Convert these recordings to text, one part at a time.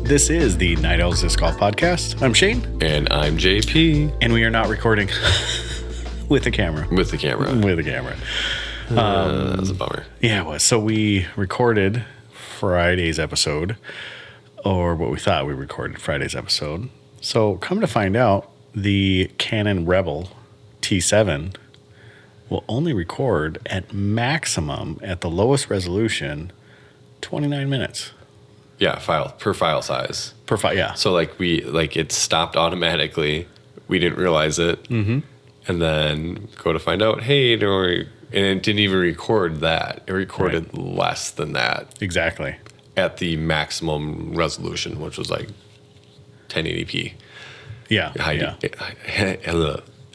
This is the Night Owls Disc Golf Podcast. I'm Shane. And I'm JP. And we are not recording with a camera. With the camera. That was a bummer. Yeah, it was. So we recorded Friday's episode, or what we thought we recorded Friday's episode. So come to find out, the Canon Rebel T7 will only record at maximum, at the lowest resolution, 29 minutes. Yeah, per file size. Yeah. So it stopped automatically. We didn't realize it. Mm-hmm. And then go to find out, hey, and it didn't even record that. It recorded less than that. Exactly. At the maximum resolution, which was like 1080p. Yeah.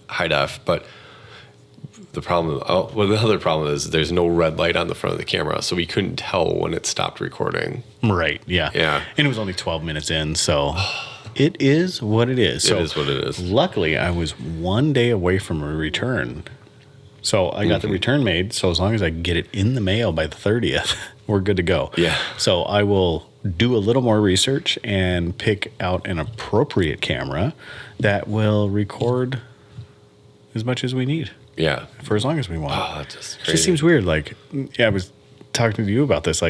High def. But the other problem is there's no red light on the front of the camera, so we couldn't tell when it stopped recording. Right, yeah. And it was only 12 minutes in, so it is what it is. It is what it is. Luckily, I was 1 day away from a return. So I got the return made, so as long as I get it in the mail by the 30th, we're good to go. Yeah. So I will do a little more research and pick out an appropriate camera that will record as much as we need. Yeah. For as long as we want. Oh, that's just crazy. It just seems weird. I was talking to you about this.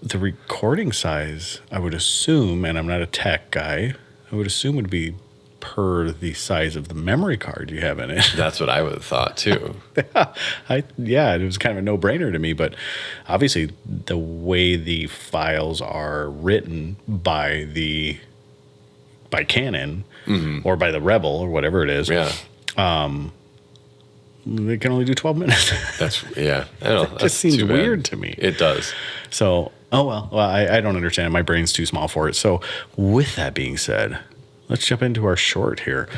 The recording size, I would assume, and I'm not a tech guy, I would assume would be per the size of the memory card you have in it. That's what I would have thought, too. It was kind of a no-brainer to me. But obviously, the way the files are written by Canon or by the Rebel or whatever it is. Yeah. They can only do 12 minutes. I know. It just seems weird to me. It does. So, I don't understand. My brain's too small for it. So, with that being said, let's jump into our short here.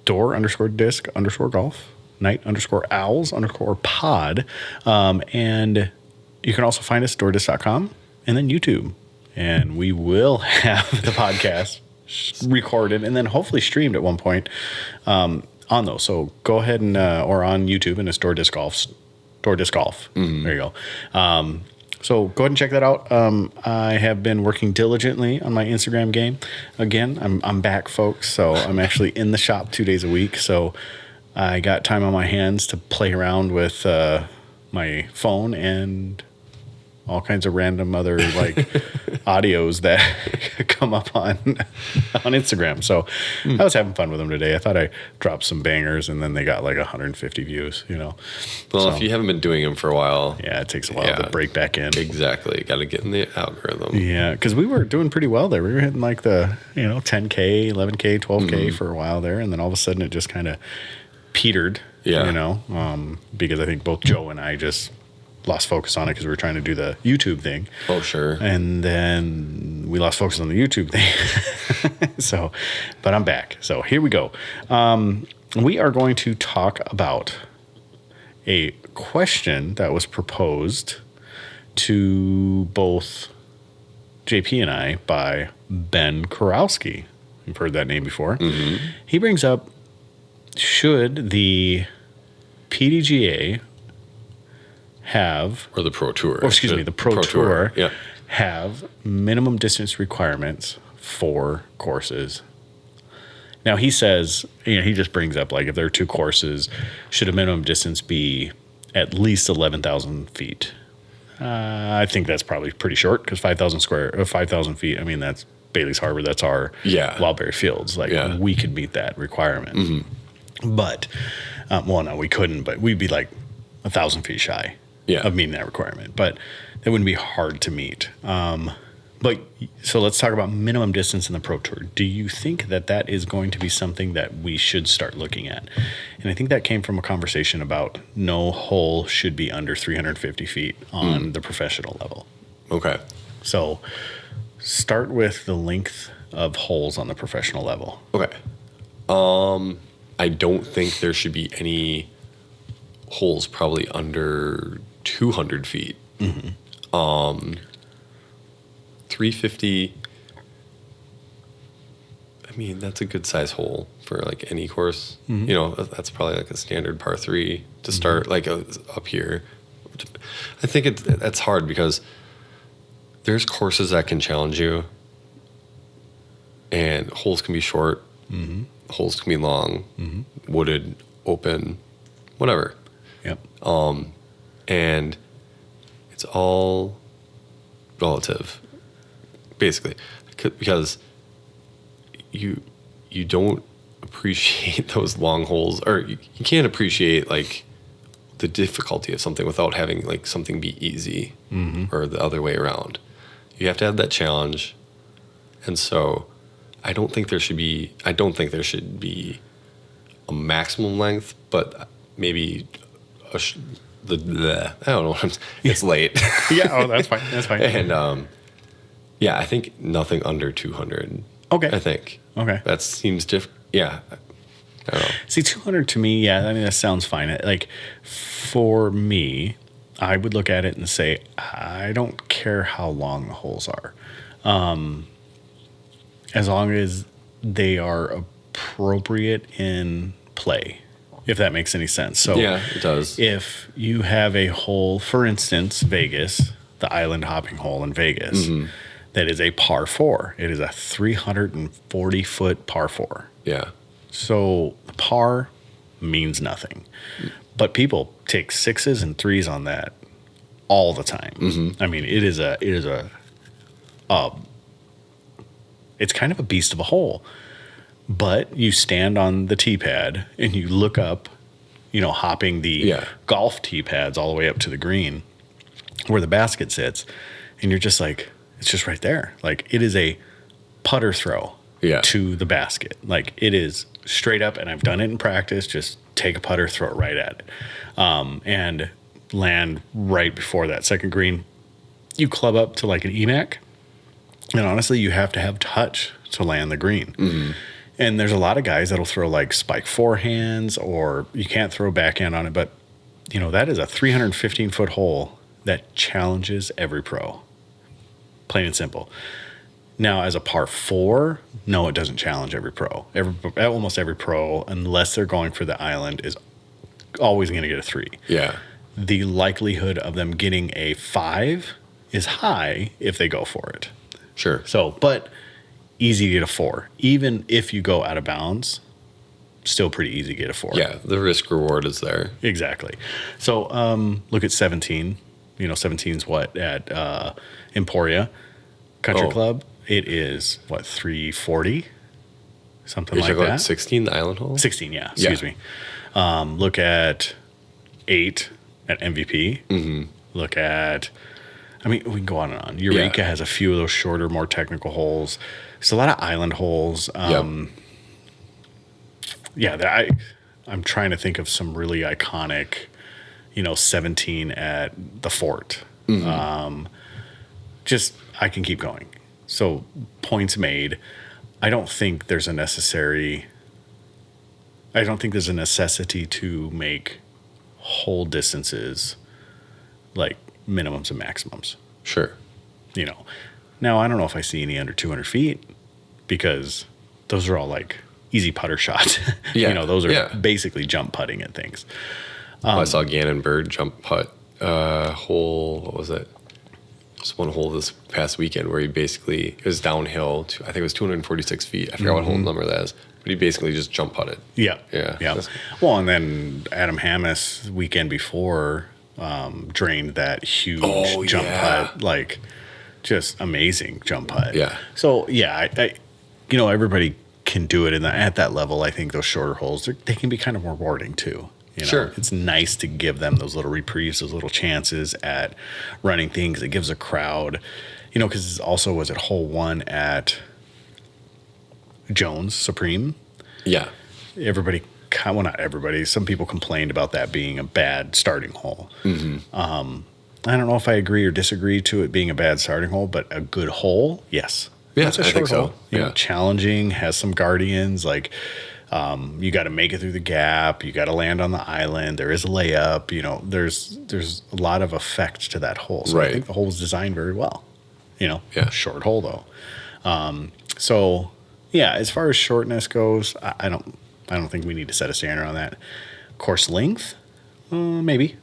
Door_disc_golf, night_owls_pod. And you can also find us at doordisc.com and then YouTube. And we will have the podcast recorded and then hopefully streamed at one point on those. So go ahead and or on YouTube, and it's Door Disc Golf. There you go. So go ahead and check that out. I have been working diligently on my Instagram game. Again, I'm back, folks. So I'm actually in the shop 2 days a week. So I got time on my hands to play around with my phone and all kinds of random other audios that come up on Instagram. So I was having fun with them today. I thought I dropped some bangers, and then they got 150 views, Well, if you haven't been doing them for a while. Yeah, it takes a while to break back in. Exactly. Got to get in the algorithm. Yeah, because we were doing pretty well there. We were hitting the 10K, 11K, 12K for a while there. And then all of a sudden it just kind of petered, because I think both Joe and I just lost focus on it because we were trying to do the YouTube thing. Oh, sure. And then we lost focus on the YouTube thing. But I'm back. So here we go. We are going to talk about a question that was proposed to both JP and I by Ben Kurowski. You've heard that name before. Mm-hmm. He brings up, should the PDGA have, or the Pro Tour, the Pro Tour yeah, have minimum distance requirements for courses? Now he says, he just brings up if there are two courses, should a minimum distance be at least 11,000 feet? I think that's probably pretty short, because 5,000 feet. I mean, that's Bailey's Harbor. That's our Wildberry Fields. We could meet that requirement. Mm-hmm. But no, we couldn't. But we'd be 1,000 feet shy of meeting that requirement. But that wouldn't be hard to meet. So let's talk about minimum distance in the Pro Tour. Do you think that is going to be something that we should start looking at? And I think that came from a conversation about no hole should be under 350 feet on the professional level. Okay. So start with the length of holes on the professional level. Okay. I don't think there should be any holes probably under 200 feet. Mm-hmm. 350, I mean, that's a good size hole for any course. Mm-hmm. That's probably a standard par 3 to start up here. I think that's hard because there's courses that can challenge you, and holes can be short, holes can be long, wooded, open, whatever. Yep. And it's all relative, basically, because you don't appreciate those long holes, or you can't appreciate like the difficulty of something without having like something be easy, or the other way around. You have to have that challenge, and so I don't think there should be a maximum length, but maybe I don't know. It's late. Yeah. Oh, that's fine. That's fine. And yeah, I think nothing under 200. Okay. I think. Okay. That seems yeah. I don't know. See, 200 to me, yeah, I mean, that sounds fine. Like, for me, I would look at it and say, I don't care how long the holes are. As long as they are appropriate in play, if that makes any sense. So, Yeah, it does. if you have a hole, for instance, Vegas, the island hopping hole in Vegas, that is a par 4. It is a 340-foot par 4. Yeah. So the par means nothing, but people take 6s and 3s on that all the time. I mean, it's kind of a beast of a hole, but you stand on the tee pad and you look up, hopping the golf tee pads all the way up to the green where the basket sits. And you're just like, it's just right there. Like, it is a putter throw to the basket. Like, it is straight up, and I've done it in practice. Just take a putter, throw it right at it, and land right before that second green. You club up to like an EMAC, and honestly, you have to have touch to land the green. And there's a lot of guys that'll throw like spike forehands, or you can't throw backhand on it. But, that is a 315-foot hole that challenges every pro. Plain and simple. Now, as a par 4, no, it doesn't challenge every pro. Almost every pro, unless they're going for the island, is always going to get a 3. Yeah. The likelihood of them getting a 5 is high if they go for it. Sure. So, but easy to get a 4. Even if you go out of bounds, still pretty easy to get a 4. Yeah, the risk reward is there. Exactly. So, look at 17. 17's what at Emporia Country Club. It is, 340? Something like that. 16, the island hole? 16, yeah. Excuse me. Look at 8 at MVP. Look at, we can go on and on. Eureka has a few of those shorter, more technical holes. There's a lot of island holes. Yeah, I'm trying to think of some really iconic, 17 at the Fort. I can keep going. So, points made. I don't think there's a necessity to make whole distances like minimums and maximums. Sure. Now, I don't know if I see any under 200 feet, because those are all like easy putter shots. Those are basically jump putting and things. I saw Gannon Bird jump putt hole. What was it? Just one hole this past weekend where it was downhill to, I think it was 246 feet. I forgot what hole number that is, but he basically just jump putted. Yeah. Yeah. Well, and then Adam Hammis weekend before drained that huge jump putt, like just amazing jump putt. Yeah. So yeah, I everybody can do it at that level. I think those shorter holes, they can be kind of rewarding too. Sure. It's nice to give them those little reprieves, those little chances at running things. It gives a crowd, because also was at hole 1 at Jones Supreme. Yeah. Everybody, well, not everybody, some people complained about that being a bad starting hole. I don't know if I agree or disagree to it being a bad starting hole, but a good hole, yes. Yeah, it's a I short think so. hole. Challenging, has some guardians, like you got to make it through the gap. You got to land on the island. There is a layup. There's a lot of effect to that hole. So I think the hole was designed very well. Short hole though. So yeah, as far as shortness goes, I don't think we need to set a standard on that. Course length, maybe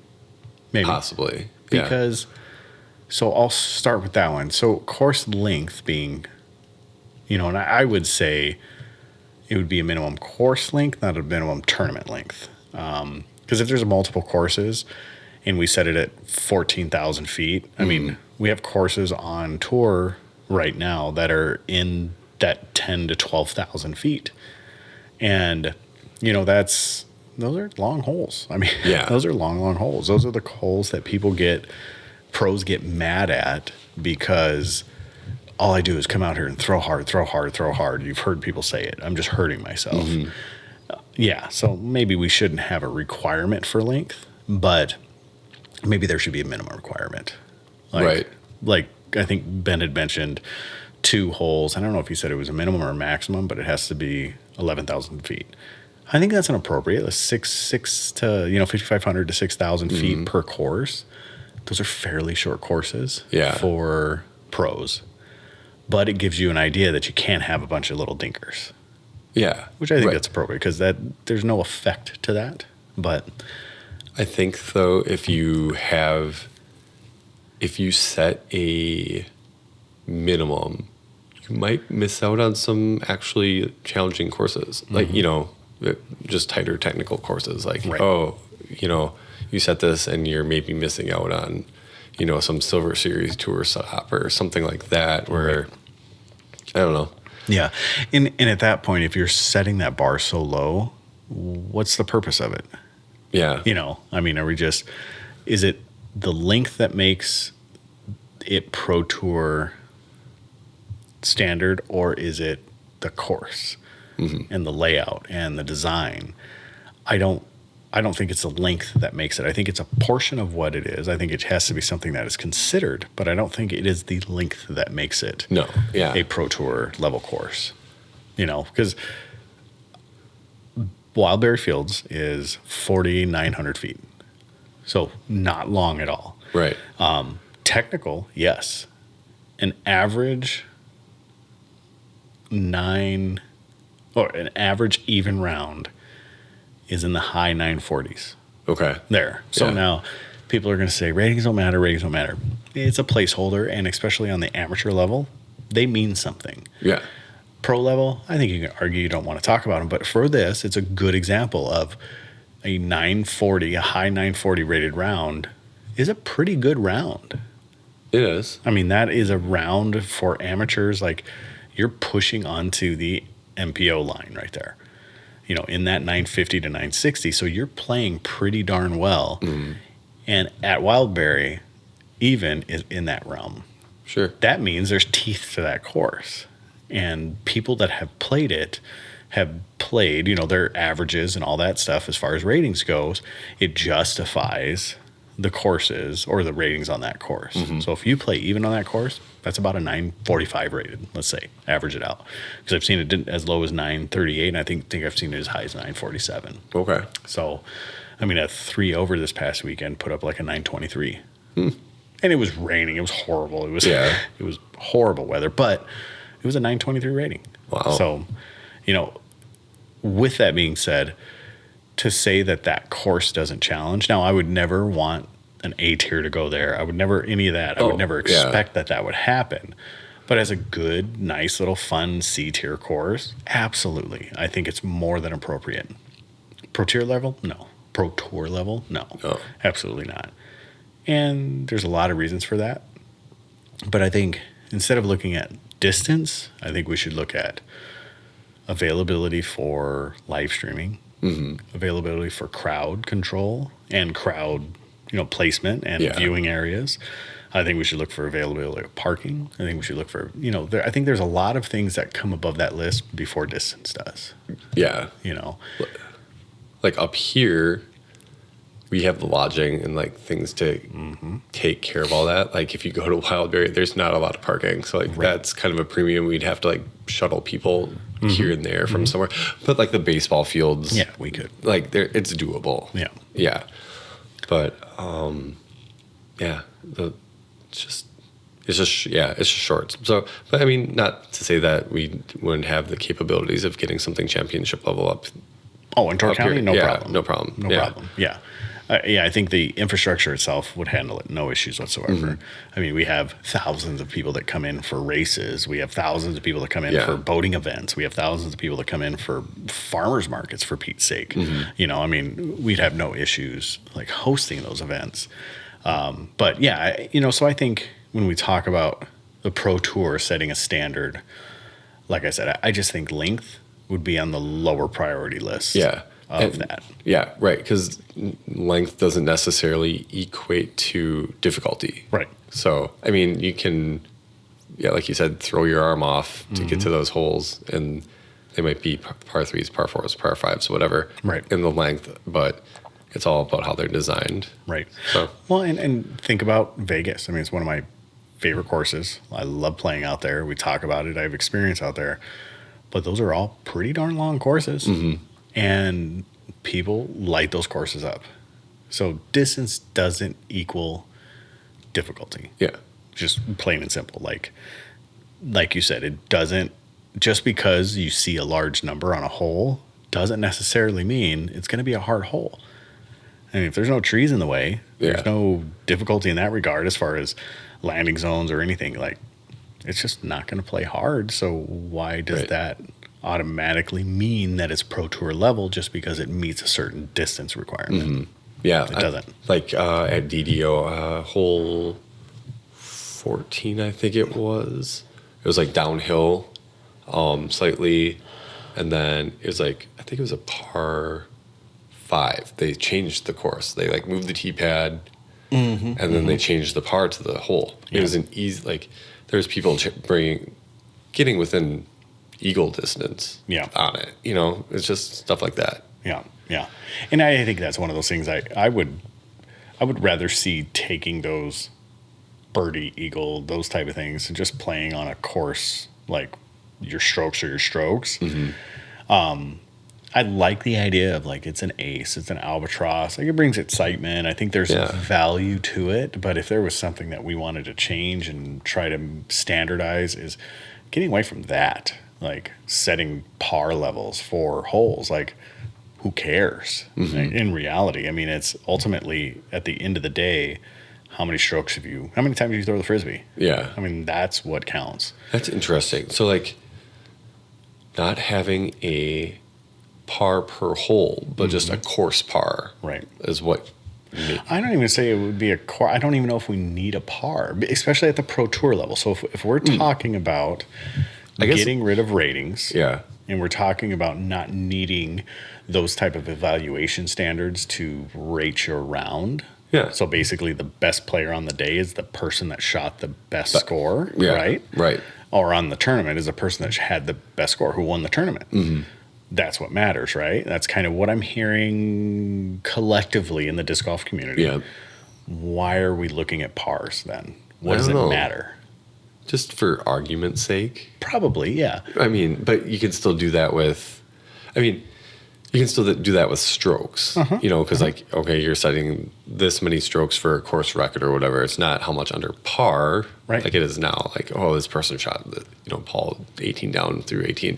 Possibly, because So I'll start with that one. So course length being, and I would say it would be a minimum course length, not a minimum tournament length. Because if there's multiple courses and we set it at 14,000 feet, I mean, we have courses on tour right now that are in that 10 to 12,000 feet. And, those are long holes. I mean, those are long holes. Those are the holes that pros get mad at because all I do is come out here and throw hard. You've heard people say it. I'm just hurting myself. So maybe we shouldn't have a requirement for length, but maybe there should be a minimum requirement. Like I think Ben had mentioned 2 holes. I don't know if he said it was a minimum or a maximum, but it has to be 11,000 feet. I think that's an appropriate, 6 to 5,500 to 6,000 feet per course. Those are fairly short courses for pros, but it gives you an idea that you can't have a bunch of little dinkers. Yeah, which I think that's appropriate because there's no effect to that. But I think though, if you set a minimum, you might miss out on some actually challenging courses, like just tighter technical courses. Like you set this and you're maybe missing out on, some Silver Series Tour stop or something like that where, I don't know. Yeah. And at that point, if you're setting that bar so low, what's the purpose of it? Yeah. I mean, is it the length that makes it Pro Tour standard, or is it the course and the layout and the design? I don't think it's the length that makes it. I think it's a portion of what it is. I think it has to be something that is considered, but I don't think it is the length that makes it a Pro Tour level course. Because Wildberry Fields is 4,900 feet. So not long at all. Right. Technical, yes. An average an average even round is in the high 940s. Okay. There. So now people are going to say ratings don't matter. It's a placeholder, and especially on the amateur level, they mean something. Yeah. Pro level, I think you can argue you don't want to talk about them, but for this, it's a good example of a 940, a high 940 rated round is a pretty good round. It is. I mean, that is a round for amateurs. Like, you're pushing onto the MPO line right there, in that 950 to 960. So you're playing pretty darn well. And at Wildberry, even is in that realm. Sure. That means there's teeth to that course. And people that have played it have played, their averages and all that stuff as far as ratings goes. It justifies the courses or the ratings on that course. So if you play even on that course, that's about a 945 rated, let's say, average it out. Because I've seen it as low as 938, and I think I've seen it as high as 947. Okay. So, I mean, a 3 over this past weekend put up like a 923. And it was raining. It was horrible. It was horrible weather, but it was a 923 rating. Wow. So, with that being said, to say that course doesn't challenge. Now, I would never want an A tier to go there. I would never, any of that. I would never expect that would happen. But as a good, nice little fun C tier course, absolutely. I think it's more than appropriate. Pro tier level? No. Pro tour level? No. Absolutely not. And there's a lot of reasons for that. But I think instead of looking at distance, I think we should look at availability for live streaming, availability for crowd control and crowd, placement and viewing areas. I think we should look for availability of parking. I think we should look for, I think there's a lot of things that come above that list before distance does. Yeah. Like up here, we have the lodging and like things to take care of all that. Like if you go to Wildberry, there's not a lot of parking. So like that's kind of a premium. We'd have to like shuttle people here and there from somewhere. But like the baseball fields. Yeah, we could. Like it's doable. Yeah. Yeah. But it's just short. So, but I mean, not to say that we wouldn't have the capabilities of getting something championship level up. Oh, in Torrey County? No problem. No problem. No problem. Yeah. Yeah, I think the infrastructure itself would handle it, no issues whatsoever. I mean, we have thousands of people that come in for races. We have thousands of people that come in for boating events. We have thousands of people that come in for farmers markets, for Pete's sake. You know, I mean, we'd have no issues like hosting those events. But yeah, you know, so I think when we talk about the Pro Tour setting a standard, like I said, I just think length would be on the lower priority list. Of that. Yeah, right. Because length doesn't necessarily equate to difficulty. Right. So, I mean, you can, like you said, throw your arm off to get to those holes, and they might be par threes, par fours, par fives, whatever. Right. In the length, but it's all about how they're designed. Right. So, well, and think about Vegas. I mean, it's one of my favorite courses. I love playing out there. We talk about it. I have experience out there. But those are all pretty darn long courses. And people light those courses up. So distance doesn't equal difficulty. Yeah. Just plain and simple. Like you said, it doesn't, just because you see a large number on a hole doesn't necessarily mean it's going to be a hard hole. I mean, if there's no trees in the way, there's no difficulty in that regard as far as landing zones or anything. Like, it's just not going to play hard. So why does that automatically mean that it's Pro Tour level just because it meets a certain distance requirement? Yeah. It doesn't. Like at DDO, hole 14, I think it was. It was like downhill slightly. And then it was like, I think it was a par 5. They changed the course. They like moved the tee pad and then they changed the par to the hole. It was an easy, like, there's people getting within eagle distance on it. You know, it's just stuff like that. Yeah. And I think that's one of those things I would rather see taking those birdie, eagle, those type of things and just playing on a course like your strokes are your strokes. I like the idea of like it's an ace, it's an albatross. Like it brings excitement. I think there's value to it. But if there was something that we wanted to change and try to standardize, is getting away from that. Like setting par levels for holes. Like, who cares? In reality, I mean, it's ultimately at the end of the day, how many times have you throw the Frisbee? Yeah. I mean, that's what counts. That's interesting. So like not having a par per hole, but just a course par. Right. Is what I don't even say it would be a core. I don't even know if we need a par, especially at the Pro Tour level. So if we're talking about getting rid of ratings, and we're talking about not needing those type of evaluation standards to rate your round. Yeah. So basically, the best player on the day is the person that shot the best score, right? Right. Or on the tournament is the person that had the best score who won the tournament. That's what matters, right? That's kind of what I'm hearing collectively in the disc golf community. Yeah. Why are we looking at pars then? What does it matter? Just for argument's sake? Probably, yeah. I mean, but you can still do that with, you can still do that with strokes, you know, because like, okay, you're setting this many strokes for a course record or whatever. It's not how much under par, like it is now. Like, oh, this person shot, Paul 18 down through 18.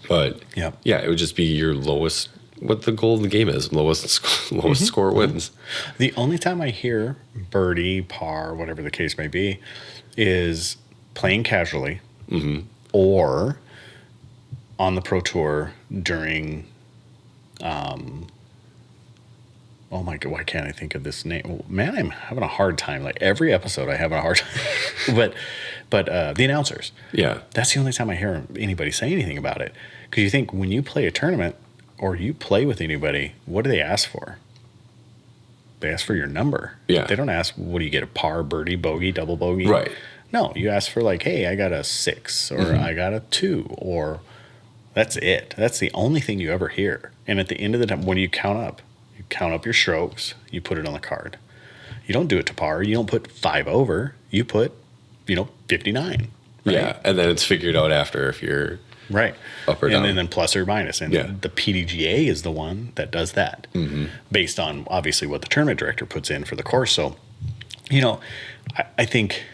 But it would just be your lowest, what the goal of the game is, lowest score wins. The only time I hear birdie, par, whatever the case may be, is playing casually or on the Pro Tour during oh my God, why can't I think of this name? Man, I'm having a hard time. Like every episode I have a hard time. but the announcers. Yeah. That's the only time I hear anybody say anything about it. Because you think when you play a tournament or you play with anybody, what do they ask for? They ask for your number. Yeah. They don't ask, what do you get, a par, birdie, bogey, double bogey? Right. No, you ask for like, hey, I got a 6 or I got a 2 or that's it. That's the only thing you ever hear. And at the end of the time, when you count up your strokes, you put it on the card. You don't do it to par. You don't put 5 over. You put, 59. Right? Yeah, and then it's figured out after if you're up or down. And then plus or minus. And the PDGA is the one that does that based on, obviously, what the tournament director puts in for the course. So, I think,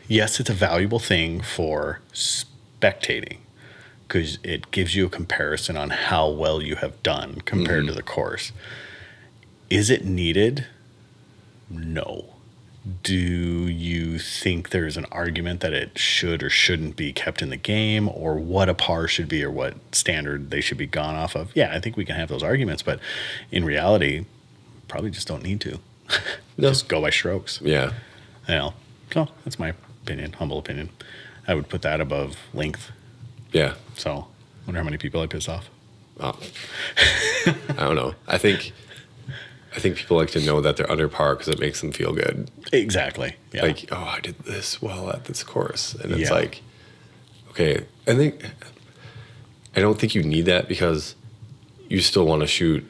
yes, it's a valuable thing for spectating because it gives you a comparison on how well you have done compared to the course. Is it needed? No. Do you think there's an argument that it should or shouldn't be kept in the game, or what a par should be, or what standard they should be gone off of? Yeah, I think we can have those arguments, but in reality, probably just don't need to. No. Just go by strokes. Yeah. So that's my opinion, humble opinion. I would put that above length. Yeah. So, wonder how many people I piss off. Oh. I don't know. I think people like to know that they're under par because it makes them feel good. Exactly. Yeah. Like, oh, I did this well at this course. And it's Yeah. like, okay, I don't think you need that because you still want to shoot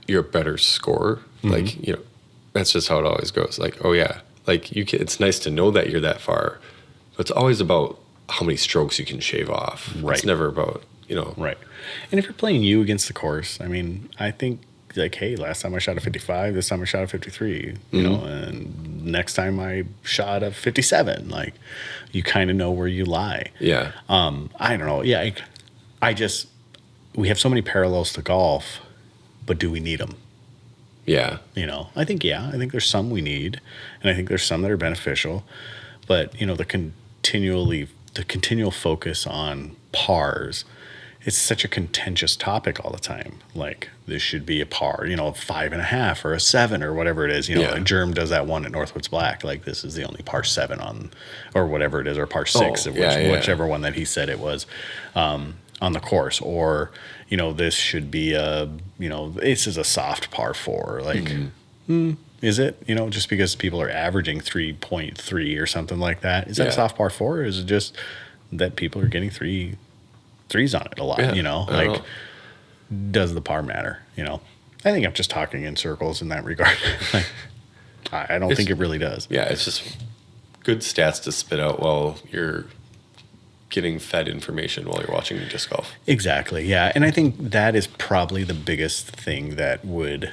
your better score. Like, that's just how it always goes. Like, oh yeah, like it's nice to know that you're that far, but it's always about how many strokes you can shave off. Right. It's never about, Right. And if you're playing you against the course, I mean, I think like, hey, last time I shot a 55, this time I shot a 53, you know, and next time I shot a 57. Like, you kind of know where you lie. Yeah. I don't know. Yeah. We have so many parallels to golf, but do we need them? Yeah. I think there's some we need, and I think there's some that are beneficial, but the continual focus on pars, it's such a contentious topic all the time. Like, this should be a par, 5.5 or a 7 or whatever it is. Germ does that one at Northwoods Black. Like, this is the only par 7 on, or whatever it is, or par 6, whichever one that he said it was, on the course. Or, this should be this is a soft par 4. Like, is it? Just because people are averaging 3.3 or something like that. Is that a soft par 4? Or is it just that people are getting threes on it a lot? Yeah, does the par matter? I think I'm just talking in circles in that regard. I don't think it really does. Yeah, it's just good stats to spit out while you're getting fed information while you're watching disc golf. Exactly, yeah. And I think that is probably the biggest thing that would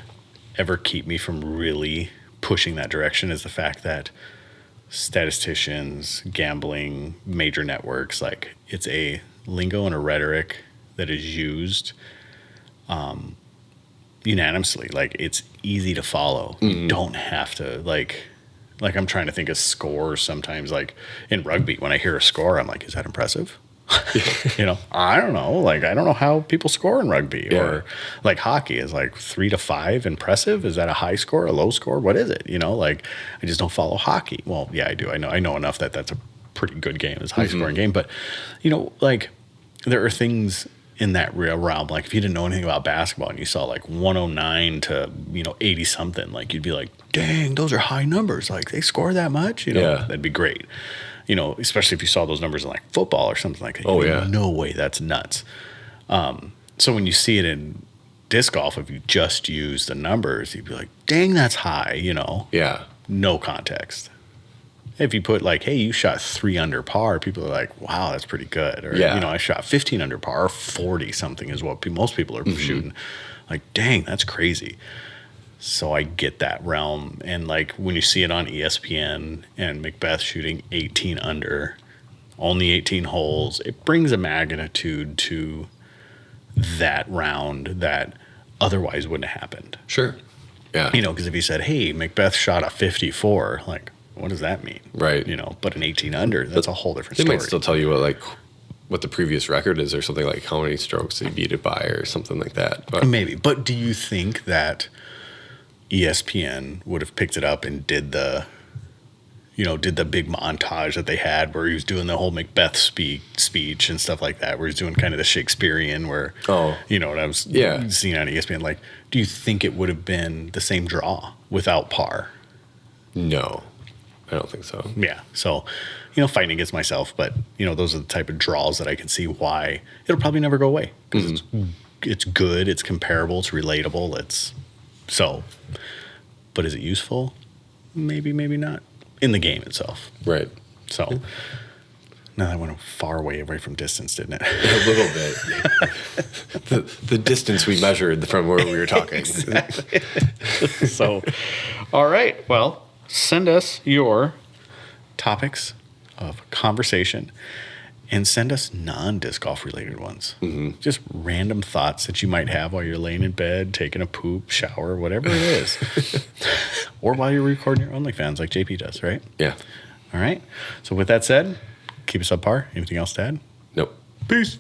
ever keep me from really pushing that direction, is the fact that statisticians, gambling, major networks, like, it's a lingo and a rhetoric that is used unanimously. Like, it's easy to follow. You don't have to, like I'm trying to think of scores sometimes. Like, in rugby, when I hear a score, I'm like, is that impressive? I don't know. Like, I don't know how people score in rugby. Yeah. Or like hockey is like 3 to 5 impressive. Is that a high score, a low score? What is it? Like, I just don't follow hockey. Well, yeah, I do. I know enough that that's a pretty good game. It's a high scoring game. But, like, there are things in that realm. Like, if you didn't know anything about basketball and you saw like 109 to 80 something, like, you'd be like, dang, those are high numbers. Like, they score that much. That'd be great. Especially if you saw those numbers in like football or something like that. Oh, yeah. No way, that's nuts. So when you see it in disc golf, if you just use the numbers, you'd be like, dang, that's high. Yeah. No context. If you put like, hey, you shot 3 under par, people are like, wow, that's pretty good. Or, I shot 15 under par, or 40 something is what most people are shooting. Like, dang, that's crazy. So I get that realm. And like, when you see it on ESPN and Macbeth shooting 18 under, only 18 holes, it brings a magnitude to that round that otherwise wouldn't have happened. Sure. Yeah. Because if you said, hey, Macbeth shot a 54, like, what does that mean? Right. But an 18 under, that's a whole different story. They might still tell you what the previous record is, or something, like how many strokes they beat it by, or something like that. But maybe. But do you think that ESPN would have picked it up and did the big montage that they had where he was doing the whole Macbeth speech and stuff like that, where he's doing kind of the Shakespearean, where, what I was seeing on ESPN? Like, do you think it would have been the same draw without par? No, I don't think so. Yeah. So, fighting against myself, but, those are the type of draws that I can see why it'll probably never go away, because it's good, it's comparable, it's relatable, but is it useful? Maybe, maybe not in the game itself. Right. So now that went far away from distance, didn't it? A little bit. the distance we measured from where we were talking. Exactly. So, all right. Well, send us your topics of conversation And send us non-disc golf related ones. Just random thoughts that you might have while you're laying in bed, taking a poop, shower, whatever it is. Or while you're recording your OnlyFans like JP does, right? Yeah. All right. So with that said, keep us up par. Anything else to add? Nope. Peace.